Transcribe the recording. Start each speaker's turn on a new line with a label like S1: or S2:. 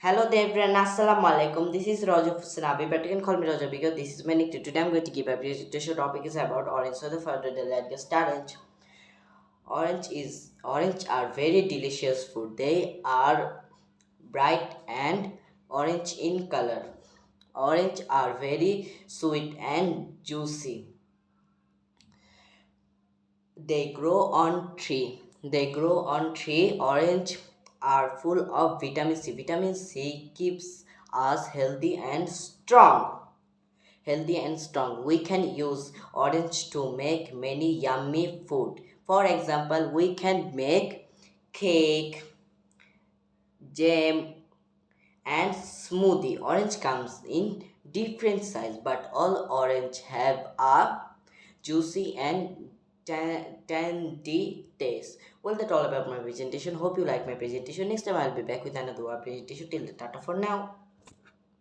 S1: Hello there, everyone. Assalamu alaikum. This is Roger Fusanabi, but you can call me Roger because this is my nickname. Today I'm going to give a presentation topic is about orange. So the further the let's get started. Orange are very delicious food. They are bright and orange in color. Orange are very sweet and juicy. They grow on tree. Orange are full of vitamin C. Vitamin C keeps us healthy and strong. We can use orange to make many yummy food. For example, we can make cake, jam, and smoothie. Orange comes in different size, but all orange have a juicy and tangy taste. Well, that's all about my presentation. Hope you like my presentation. Next time I'll be back with another presentation. Till the tata for now.